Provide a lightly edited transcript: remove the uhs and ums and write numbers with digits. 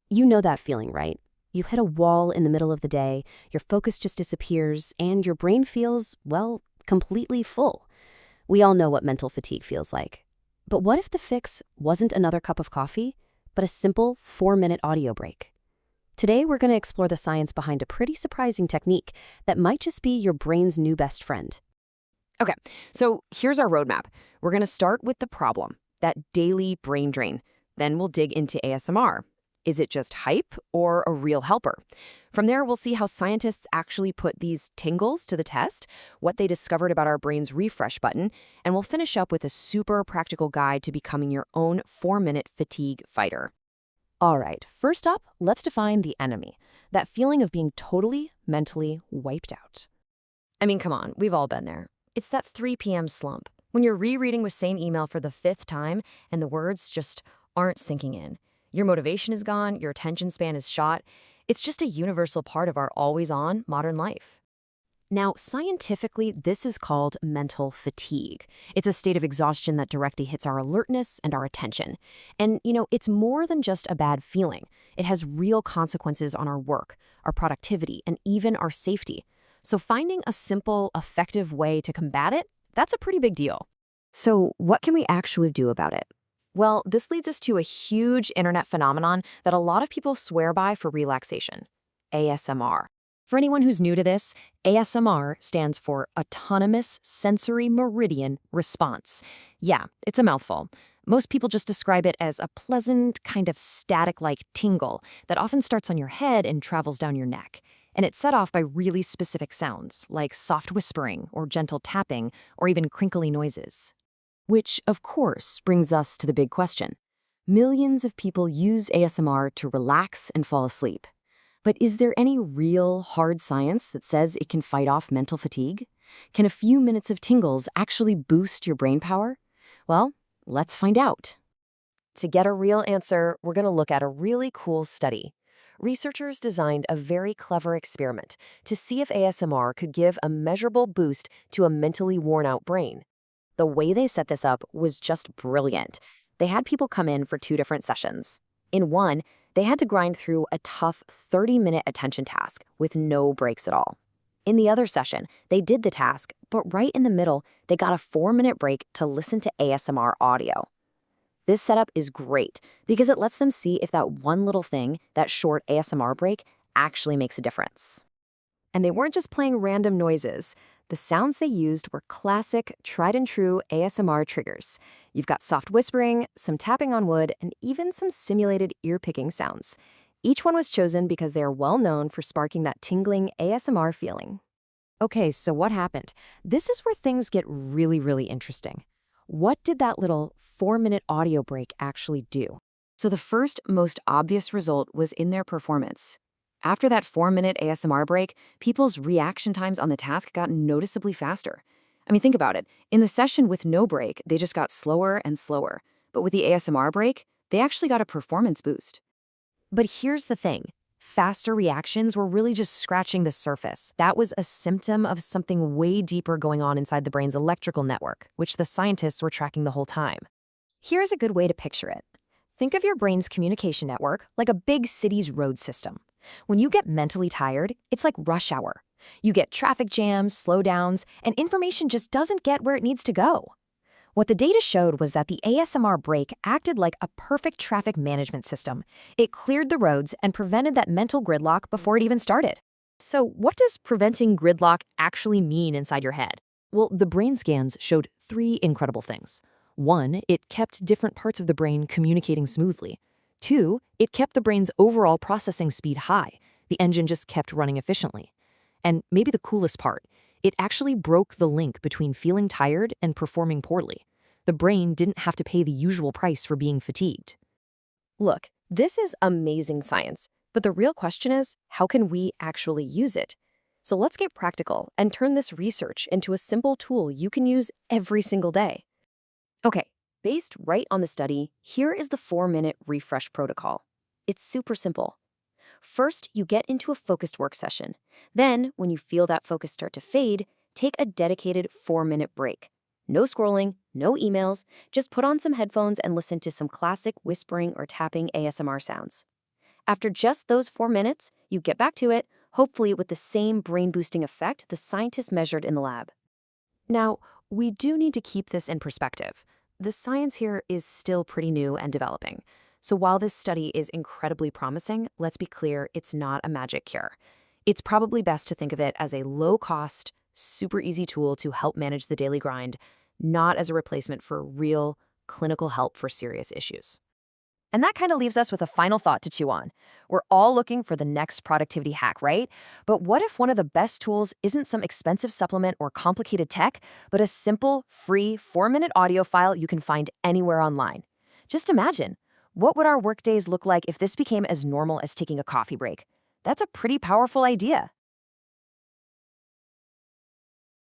You know that feeling, right? You hit a wall in the middle of the day, your focus just disappears, and your brain feels, well, completely full. We all know what mental fatigue feels like. But what if the fix wasn't another cup of coffee, but a simple 4-minute audio break? Today, we're going to explore the science behind a pretty surprising technique that might just be your brain's new best friend. Okay, so here's our roadmap. We're going to start with the problem, that daily brain drain. Then we'll dig into ASMR. Is it just hype or a real helper? From there, we'll see how scientists actually put these tingles to the test, what they discovered about our brain's refresh button, and we'll finish up with a super practical guide to becoming your own 4-minute fatigue fighter. All right, first up, let's define the enemy, that feeling of being totally mentally wiped out. I mean, come on, we've all been there. It's that 3 p.m. slump, when you're rereading the same email for the 5th time and the words just aren't sinking in. Your motivation is gone, your attention span is shot. It's just a universal part of our always-on modern life. Now, scientifically, this is called mental fatigue. It's a state of exhaustion that directly hits our alertness and our attention. And, it's more than just a bad feeling. It has real consequences on our work, our productivity, and even our safety. So finding a simple, effective way to combat it, that's a pretty big deal. So what can we actually do about it? Well, this leads us to a huge internet phenomenon that a lot of people swear by for relaxation: ASMR. For anyone who's new to this, ASMR stands for Autonomous Sensory Meridian Response. Yeah, it's a mouthful. Most people just describe it as a pleasant, kind of static-like tingle that often starts on your head and travels down your neck. And it's set off by really specific sounds, like soft whispering or gentle tapping or even crinkly noises. Which, of course, brings us to the big question. Millions of people use ASMR to relax and fall asleep. But is there any real hard science that says it can fight off mental fatigue? Can a few minutes of tingles actually boost your brain power? Well, let's find out. To get a real answer, we're going to look at a really cool study. Researchers designed a very clever experiment to see if ASMR could give a measurable boost to a mentally worn-out brain. The way they set this up was just brilliant. They had people come in for 2 different sessions. In one, they had to grind through a tough 30-minute attention task with no breaks at all. In the other session, they did the task, but right in the middle, they got a 4-minute break to listen to ASMR audio. This setup is great because it lets them see if that one little thing, that short ASMR break, actually makes a difference. And they weren't just playing random noises. The sounds they used were classic, tried-and-true ASMR triggers. You've got soft whispering, some tapping on wood, and even some simulated ear-picking sounds. Each one was chosen because they are well known for sparking that tingling ASMR feeling. Okay, so what happened? This is where things get really, really interesting. What did that little 4-minute audio break actually do? So the first, most obvious result was in their performance. After that 4-minute ASMR break, people's reaction times on the task got noticeably faster. I mean, think about it. In the session with no break, they just got slower and slower. But with the ASMR break, they actually got a performance boost. But here's the thing. Faster reactions were really just scratching the surface. That was a symptom of something way deeper going on inside the brain's electrical network, which the scientists were tracking the whole time. Here's a good way to picture it. Think of your brain's communication network like a big city's road system. When you get mentally tired, it's like rush hour. You get traffic jams, slowdowns, and information just doesn't get where it needs to go. What the data showed was that the ASMR break acted like a perfect traffic management system. It cleared the roads and prevented that mental gridlock before it even started. So what does preventing gridlock actually mean inside your head? Well, the brain scans showed 3 incredible things. 1, it kept different parts of the brain communicating smoothly. 2, it kept the brain's overall processing speed high. The engine just kept running efficiently. And maybe the coolest part, it actually broke the link between feeling tired and performing poorly. The brain didn't have to pay the usual price for being fatigued. Look, this is amazing science, but the real question is, how can we actually use it? So let's get practical and turn this research into a simple tool you can use every single day. Okay, based right on the study, here is the 4-minute refresh protocol. It's super simple. First, you get into a focused work session. Then, when you feel that focus start to fade, take a dedicated 4-minute break. No scrolling, no emails, just put on some headphones and listen to some classic whispering or tapping ASMR sounds. After just those 4 minutes, you get back to it, hopefully with the same brain-boosting effect the scientists measured in the lab. Now, we do need to keep this in perspective. The science here is still pretty new and developing. So while this study is incredibly promising, let's be clear, it's not a magic cure. It's probably best to think of it as a low-cost, super easy tool to help manage the daily grind, not as a replacement for real clinical help for serious issues. And that kind of leaves us with a final thought to chew on. We're all looking for the next productivity hack, right? But what if one of the best tools isn't some expensive supplement or complicated tech, but a simple, free 4-minute audio file you can find anywhere online? Just imagine, what would our workdays look like if this became as normal as taking a coffee break? That's a pretty powerful idea.